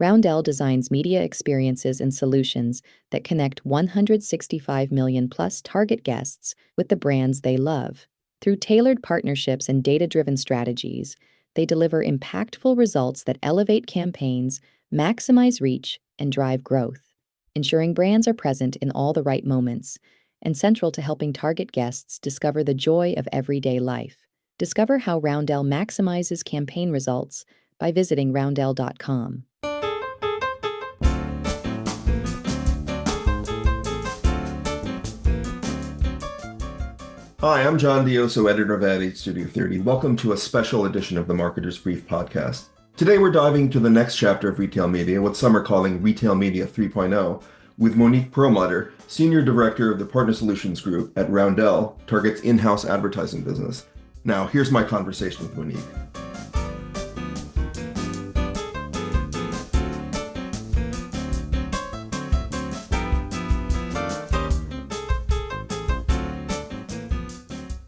Roundel designs media experiences and solutions that connect 165 million plus target guests with the brands they love. Through tailored partnerships and data-driven strategies, they deliver impactful results that elevate campaigns, maximize reach, and drive growth, ensuring brands are present in all the right moments and central to helping target guests discover the joy of everyday life. Discover how Roundel maximizes campaign results by visiting roundel.com. Hi, I'm John Dioso, editor of Ad Age Studio 30. Welcome to a special edition of the Marketer's Brief podcast. Today we're diving into the next chapter of retail media, what some are calling Retail Media 3.0, with Monique Perlmutter, Senior Director of the Partner Solutions Group at Roundel, Target's in-house advertising business. Now, here's my conversation with Monique.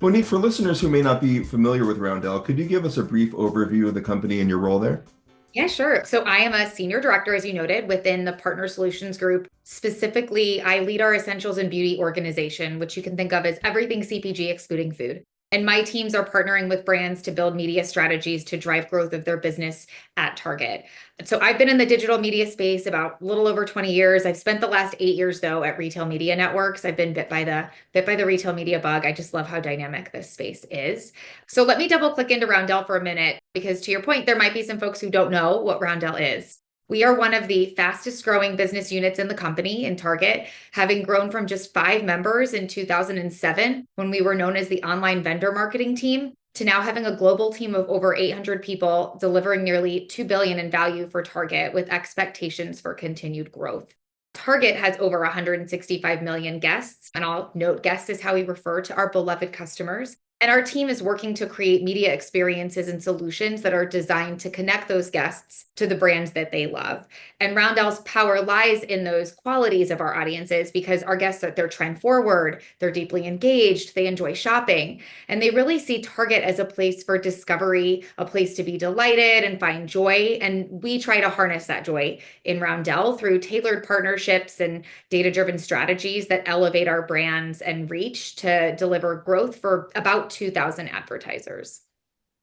Monique, for listeners who may not be familiar with Roundel, could you give us a brief overview of the company and your role there? Yeah, sure. So I am a senior director, as you noted, within the Partner Solutions Group. Specifically, I lead our essentials and beauty organization, which you can think of as everything CPG excluding food. And my teams are partnering with brands to build media strategies to drive growth of their business at Target. So I've been in the digital media space about a little over 20 years. I've spent the last 8 years, though, at Retail Media Networks. I've been bit by the retail media bug. I just love how dynamic this space is. So let me double click into Roundel for a minute, because to your point, there might be some folks who don't know what Roundel is. We are one of the fastest growing business units in the company in Target, having grown from just 5 members in 2007, when we were known as the online vendor marketing team, to now having a global team of over 800 people delivering nearly $2 billion in value for Target, with expectations for continued growth. Target has over 165 million guests, and I'll note guests is how we refer to our beloved customers. And our team is working to create media experiences and solutions that are designed to connect those guests to the brands that they love. And Roundel's power lies in those qualities of our audiences, because our guests, they're trend forward, they're deeply engaged, they enjoy shopping, and they really see Target as a place for discovery, a place to be delighted and find joy. And we try to harness that joy in Roundel through tailored partnerships and data-driven strategies that elevate our brands and reach to deliver growth for about 2,000 advertisers.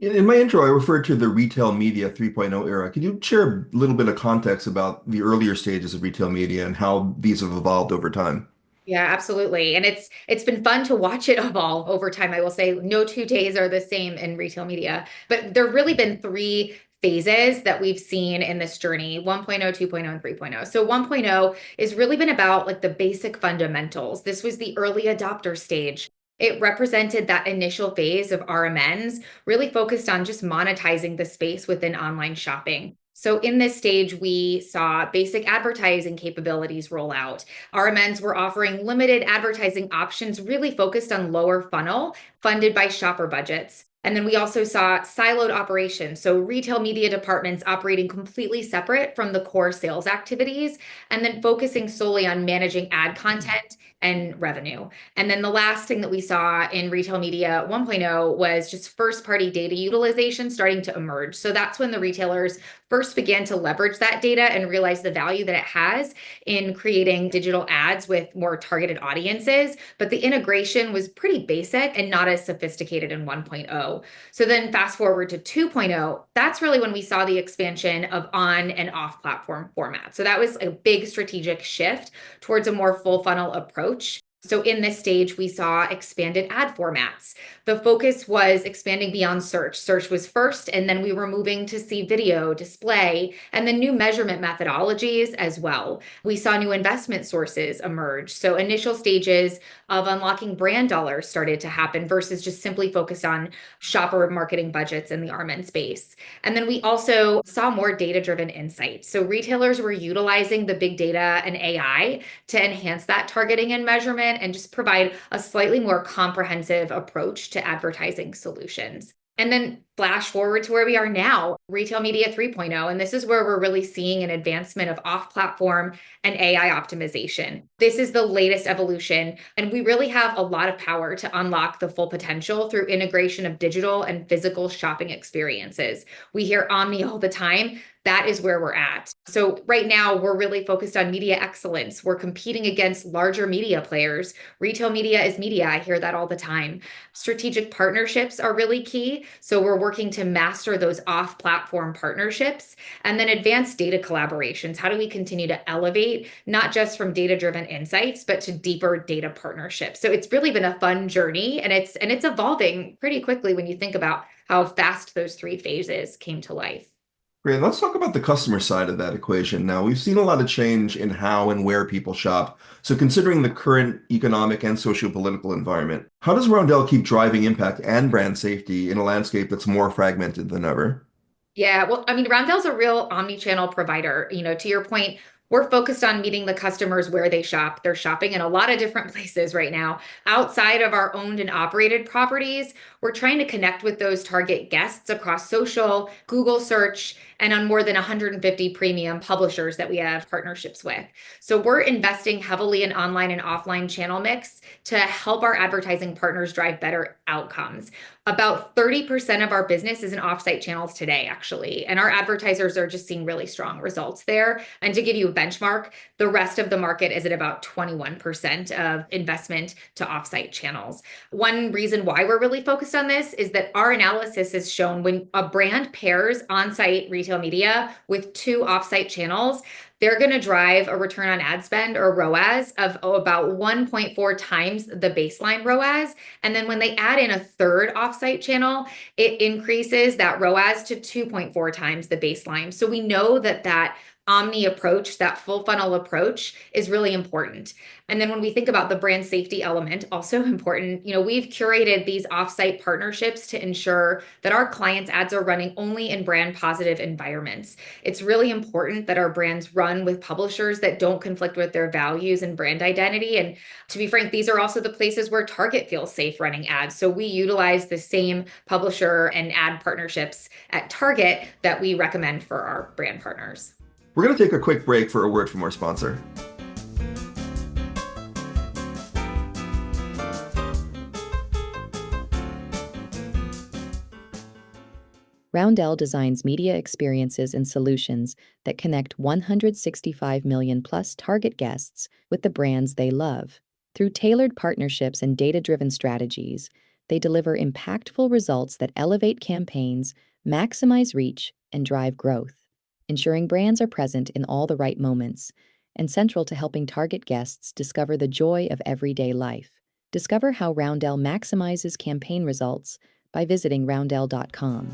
In my intro, I referred to the Retail Media 3.0 era. Could you share a little bit of context about the earlier stages of retail media and how these have evolved over time? Yeah, absolutely. And it's been fun to watch it evolve over time. I will say no 2 days are the same in retail media, but there've really been 3 phases that we've seen in this journey: 1.0, 2.0, and 3.0. So 1.0 has really been about like the basic fundamentals. This was the early adopter stage. It represented that initial phase of RMNs, really focused on just monetizing the space within online shopping. So in this stage, we saw basic advertising capabilities roll out. RMNs were offering limited advertising options, really focused on lower funnel, funded by shopper budgets. And then we also saw siloed operations, so retail media departments operating completely separate from the core sales activities, and then focusing solely on managing ad content and revenue. And then the last thing that we saw in retail media 1.0 was just first-party data utilization starting to emerge. So that's when the retailers first began to leverage that data and realize the value that it has in creating digital ads with more targeted audiences. But the integration was pretty basic and not as sophisticated in 1.0. So then fast forward to 2.0, that's really when we saw the expansion of on and off platform formats. So that was a big strategic shift towards a more full funnel approach. So in this stage, we saw expanded ad formats. The focus was expanding beyond search. Search was first, and then we were moving to see video, display, and then new measurement methodologies as well. We saw new investment sources emerge. So initial stages of unlocking brand dollars started to happen versus just simply focused on shopper marketing budgets in the RMN space. And then we also saw more data-driven insights. So retailers were utilizing the big data and AI to enhance that targeting and measurement and just provide a slightly more comprehensive approach to advertising solutions. And then Flash forward to where we are now, retail media 3.0. And this is where we're really seeing an advancement of off platform and AI optimization. This is the latest evolution. And we really have a lot of power to unlock the full potential through integration of digital and physical shopping experiences. We hear omni all the time. That is where we're at. So, right now, we're really focused on media excellence. We're competing against larger media players. Retail media is media. I hear that all the time. Strategic partnerships are really key. So, we're working to master those off platform partnerships and then advanced data collaborations. How do we continue to elevate not just from data driven insights, but to deeper data partnerships? So, it's really been a fun journey and it's evolving pretty quickly when you think about how fast those three phases came to life. Great. Let's talk about the customer side of that equation. Now, we've seen a lot of change in how and where people shop. So, considering the current economic and socio-political environment, how does Roundel keep driving impact and brand safety in a landscape that's more fragmented than ever? Yeah, well, I mean, Roundel's a real omni-channel provider. To your point, we're focused on meeting the customers where they shop. They're shopping in a lot of different places right now. Outside of our owned and operated properties, we're trying to connect with those target guests across social, Google search, and on more than 150 premium publishers that we have partnerships with. So we're investing heavily in online and offline channel mix to help our advertising partners drive better outcomes. About 30% of our business is in offsite channels today, actually. And our advertisers are just seeing really strong results there. And to give you a benchmark, the rest of the market is at about 21% of investment to offsite channels. One reason why we're really focused on this is that our analysis has shown when a brand pairs on-site retail media with two offsite channels, they're going to drive a return on ad spend or ROAS of about 1.4 times the baseline ROAS. And then when they add in a third offsite channel, it increases that ROAS to 2.4 times the baseline. So we know that omni approach, that full funnel approach is really important. And then when we think about the brand safety element, also important, we've curated these offsite partnerships to ensure that our clients' ads are running only in brand positive environments. It's really important that our brands run with publishers that don't conflict with their values and brand identity. And to be frank, these are also the places where Target feels safe running ads. So we utilize the same publisher and ad partnerships at Target that we recommend for our brand partners. We're going to take a quick break for a word from our sponsor. Roundel designs media experiences and solutions that connect 165 million plus target guests with the brands they love. Through tailored partnerships and data-driven strategies, they deliver impactful results that elevate campaigns, maximize reach, and drive growth, ensuring brands are present in all the right moments and central to helping target guests discover the joy of everyday life. Discover how Roundel maximizes campaign results by visiting roundel.com.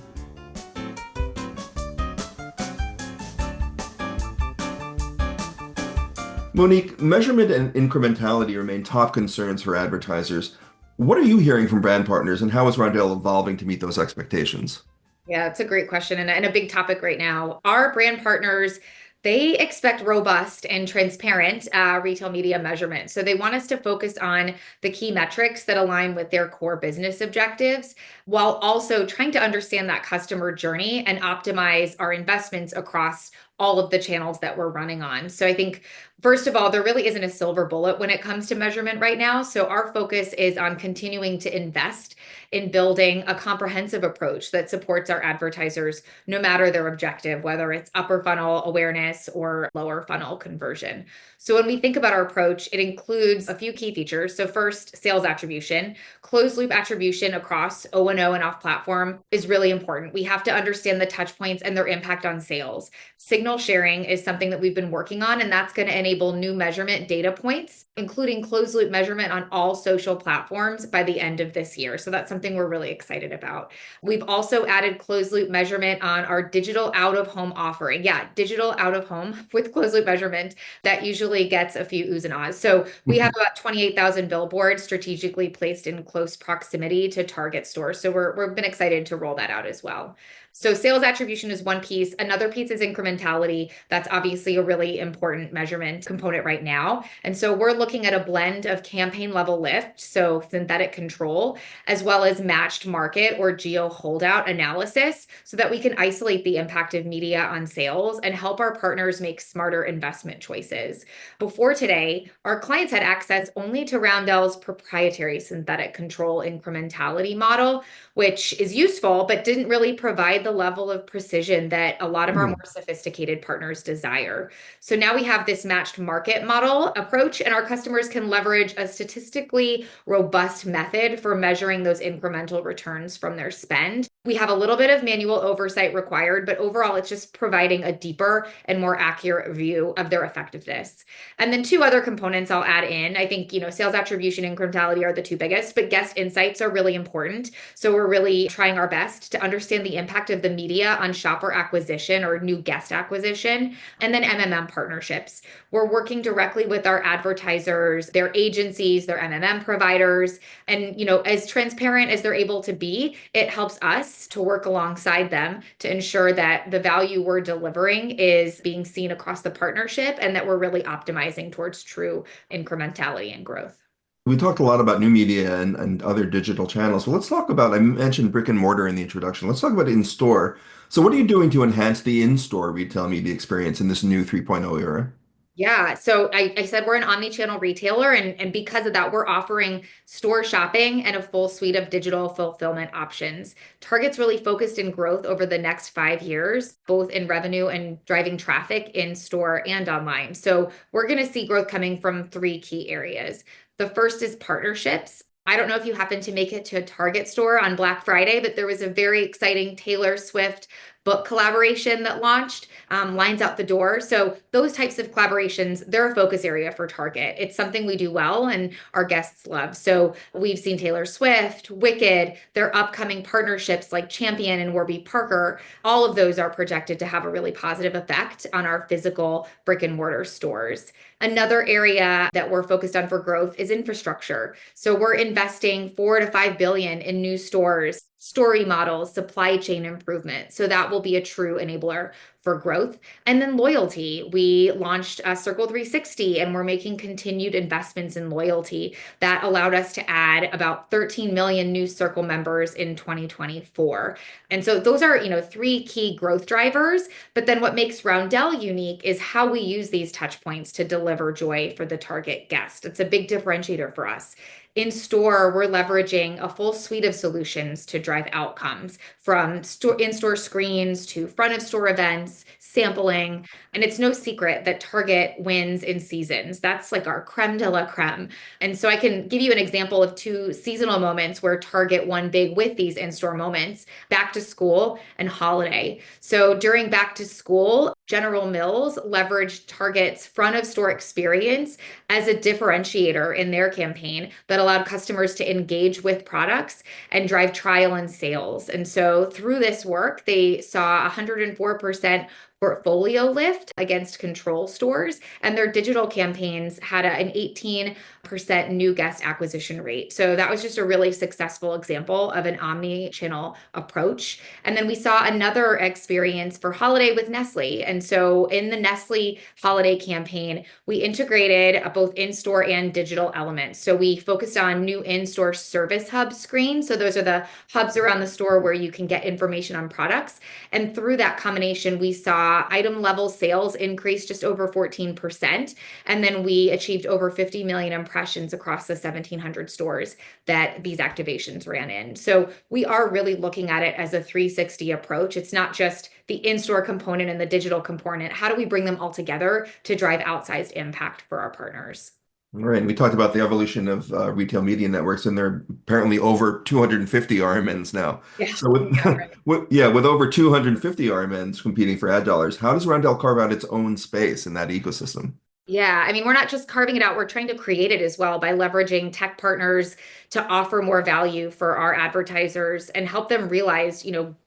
Monique, measurement and incrementality remain top concerns for advertisers. What are you hearing from brand partners, and how is Roundel evolving to meet those expectations? Yeah, it's a great question and a big topic right now. Our brand partners, they expect robust and transparent retail media measurement. So they want us to focus on the key metrics that align with their core business objectives, while also trying to understand that customer journey and optimize our investments across all of the channels that we're running on. So I think, first of all, there really isn't a silver bullet when it comes to measurement right now. So our focus is on continuing to invest in building a comprehensive approach that supports our advertisers, no matter their objective, whether it's upper funnel awareness or lower funnel conversion. So when we think about our approach, it includes a few key features. So first, sales attribution. Closed loop attribution across O&O and off platform is really important. We have to understand the touch points and their impact on sales. Signal sharing is something that we've been working on, and that's going to enable new measurement data points, including closed loop measurement on all social platforms by the end of this year. So that's something we're really excited about. We've also added closed loop measurement on our digital out of home offering. Yeah, digital out of home with closed loop measurement that usually gets a few oohs and ahs. So we have about 28,000 billboards strategically placed in close proximity to Target stores. So we've been excited to roll that out as well. So sales attribution is one piece. Another piece is incrementality. That's obviously a really important measurement component right now. And so we're looking at a blend of campaign level lift, so synthetic control, as well as matched market or geo holdout analysis so that we can isolate the impact of media on sales and help our partners make smarter investment choices. Before today, our clients had access only to Roundel's proprietary synthetic control incrementality model, which is useful, but didn't really provide the level of precision that a lot of our Hmm. more sophisticated partners desire. So now we have this matched market model approach, and our customers can leverage a statistically robust method for measuring those incremental returns from their spend. We have a little bit of manual oversight required, but overall, it's just providing a deeper and more accurate view of their effectiveness. And then two other components I'll add in. I think, sales attribution and incrementality are the two biggest, but guest insights are really important. So we're really trying our best to understand the impact of the media on shopper acquisition or new guest acquisition, and then MMM partnerships. We're working directly with our advertisers, their agencies, their MMM providers, and as transparent as they're able to be, it helps us to work alongside them to ensure that the value we're delivering is being seen across the partnership and that we're really optimizing towards true incrementality and growth. We talked a lot about new media and other digital channels. Well, let's talk about, I mentioned brick and mortar in the introduction. Let's talk about in-store. So what are you doing to enhance the in-store retail media experience in this new 3.0 era? Yeah, so I said we're an omnichannel retailer, and because of that, we're offering store shopping and a full suite of digital fulfillment options. Target's really focused in growth over the next 5 years, both in revenue and driving traffic in store and online. So we're going to see growth coming from three key areas. The first is partnerships. I don't know if you happen to make it to a Target store on Black Friday, but there was a very exciting Taylor Swift book collaboration that launched, lines out the door. So those types of collaborations, they're a focus area for Target. It's something we do well and our guests love. So we've seen Taylor Swift, Wicked, their upcoming partnerships like Champion and Warby Parker. All of those are projected to have a really positive effect on our physical brick and mortar stores. Another area that we're focused on for growth is infrastructure. So we're investing 4 to 5 billion in new stores, story models, supply chain improvement. So that will be a true enabler for growth. And then loyalty. We launched Circle 360 and we're making continued investments in loyalty that allowed us to add about 13 million new Circle members in 2024. And so those are, three key growth drivers. But then what makes Roundel unique is how we use these touch points to deliver joy for the Target guest. It's a big differentiator for us. In store, we're leveraging a full suite of solutions to drive outcomes from in-store screens to front of store events, sampling. And it's no secret that Target wins in seasons. That's like our creme de la creme. And so I can give you an example of two seasonal moments where Target won big with these in-store moments: back to school and holiday. So during back to school, General Mills leveraged Target's front of store experience as a differentiator in their campaign that allowed customers to engage with products and drive trial and sales. And so through this work, they saw 104% portfolio lift against control stores, and their digital campaigns had an 18% new guest acquisition rate. So that was just a really successful example of an omni-channel approach. And then we saw another experience for holiday with Nestle. And so in the Nestle holiday campaign, we integrated both in-store and digital elements. So we focused on new in-store service hub screens. So those are the hubs around the store where you can get information on products. And through that combination, we saw item level sales increase just over 14%. And then we achieved over 50 million impressions across the 1,700 stores that these activations ran in. So we are really looking at it as a 360 approach. It's not just the in-store component and the digital component. How do we bring them all together to drive outsized impact for our partners? All right, and we talked about the evolution of retail media networks, and there are apparently over 250 RMNs now. Yeah. So with over 250 RMNs competing for ad dollars, how does Roundel carve out its own space in that ecosystem? Yeah, I mean, we're not just carving it out, we're trying to create it as well by leveraging tech partners to offer more value for our advertisers and help them realize,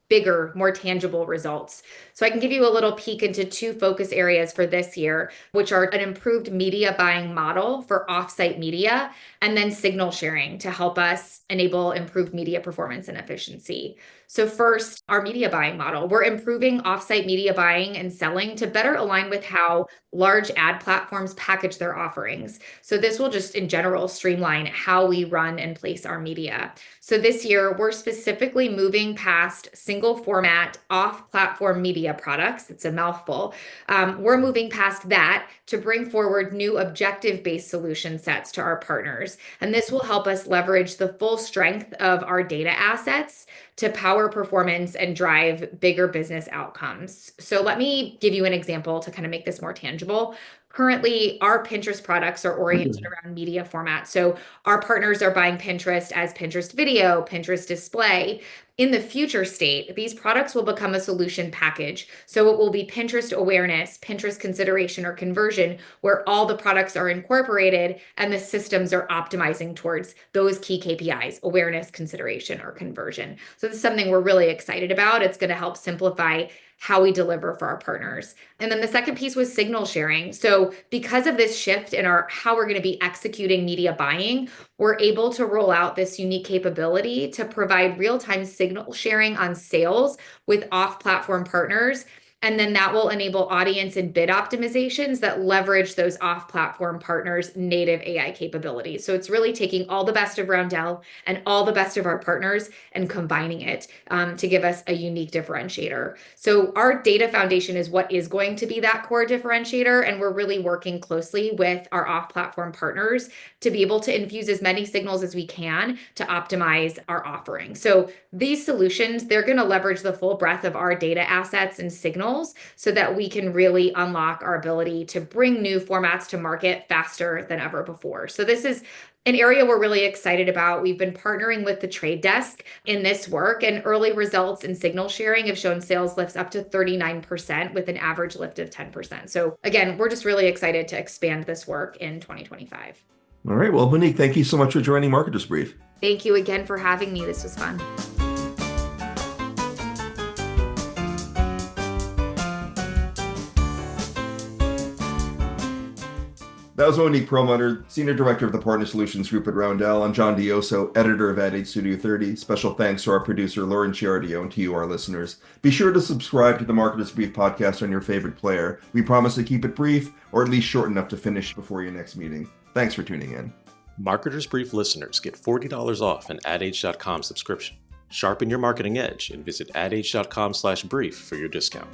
bigger, more tangible results. So I can give you a little peek into two focus areas for this year, which are an improved media buying model for offsite media, and then signal sharing to help us enable improved media performance and efficiency. So first, our media buying model. We're improving offsite media buying and selling to better align with how large ad platforms package their offerings. So this will just in general streamline how we run and place our media. So this year, we're specifically moving past single format off-platform media products. It's a mouthful. We're moving past that to bring forward new objective-based solution sets to our partners. And this will help us leverage the full strength of our data assets to power performance and drive bigger business outcomes. So let me give you an example to kind of make this more tangible. Currently, our Pinterest products are oriented around media format. So our partners are buying Pinterest as Pinterest video, Pinterest display. In the future state, these products will become a solution package. So it will be Pinterest awareness, Pinterest consideration or conversion, where all the products are incorporated and the systems are optimizing towards those key KPIs, awareness, consideration, or conversion. So this is something we're really excited about. It's going to help simplify how we deliver for our partners. And then the second piece was signal sharing. So because of this shift in our how we're going to be executing media buying, we're able to roll out this unique capability to provide real-time signal sharing on sales with off-platform partners. And then that will enable audience and bid optimizations that leverage those off-platform partners' native AI capabilities. So it's really taking all the best of Roundel and all the best of our partners and combining it to give us a unique differentiator. So our data foundation is what is going to be that core differentiator. And we're really working closely with our off-platform partners to be able to infuse as many signals as we can to optimize our offering. So these solutions, they're going to leverage the full breadth of our data assets and signals so that we can really unlock our ability to bring new formats to market faster than ever before. So this is an area we're really excited about. We've been partnering with the Trade Desk in this work, and early results in signal sharing have shown sales lifts up to 39% with an average lift of 10%. So again, we're just really excited to expand this work in 2025. All right. Well, Monique, thank you so much for joining Marketers Brief. Thank you again for having me. This was fun. That was Monique Perlmutter, Senior Director of the Partner Solutions Group at Roundel. I'm John Dioso, Editor of Ad Age Studio 30. Special thanks to our producer, Lauren Ciardio, and to you, our listeners. Be sure to subscribe to the Marketers Brief podcast on your favorite player. We promise to keep it brief, or at least short enough to finish before your next meeting. Thanks for tuning in. Marketers Brief listeners get $40 off an adage.com subscription. Sharpen your marketing edge and visit adage.com/brief for your discount.